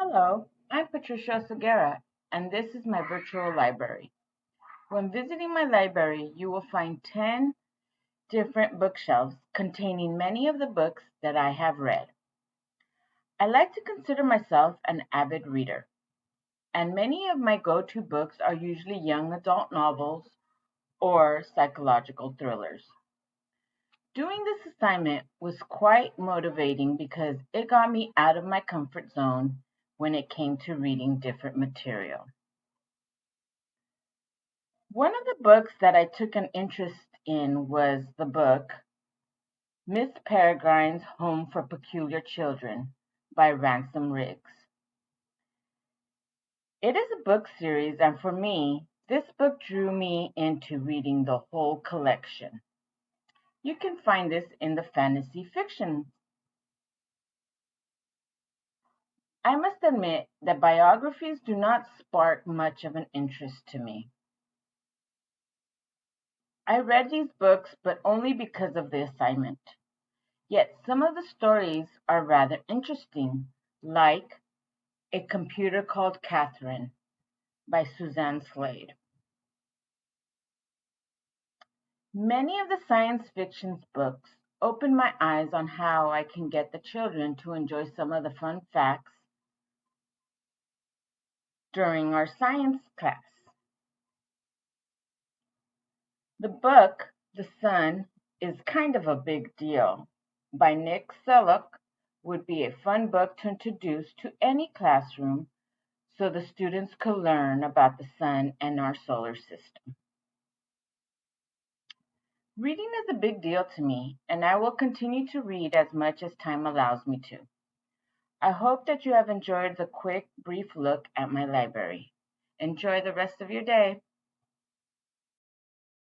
Hello, I'm Patricia Segura, and this is my virtual library. When visiting my library, you will find 10 different bookshelves containing many of the books that I have read. I like to consider myself an avid reader, and many of my go to books are usually young adult novels or psychological thrillers. Doing this assignment was quite motivating because it got me out of my comfort zone when it came to reading different material. One of the books that I took an interest in was the book Miss Peregrine's Home for Peculiar Children by Ransom Riggs. It is a book series, and for me, this book drew me into reading the whole collection. You can find this in the fantasy fiction. I must admit that biographies do not spark much of an interest to me. I read these books, but only because of the assignment. Yet some of the stories are rather interesting, like A Computer Called Catherine by Suzanne Slade. Many of the science fiction books open my eyes on how I can get the children to enjoy some of the fun facts during our science class. The book, The Sun, is kind of a big deal by Nick Sellock would be a fun book to introduce to any classroom so the students could learn about the sun and our solar system. Reading is a big deal to me, and I will continue to read as much as time allows me to. I hope that you have enjoyed the quick, brief look at my library. Enjoy the rest of your day.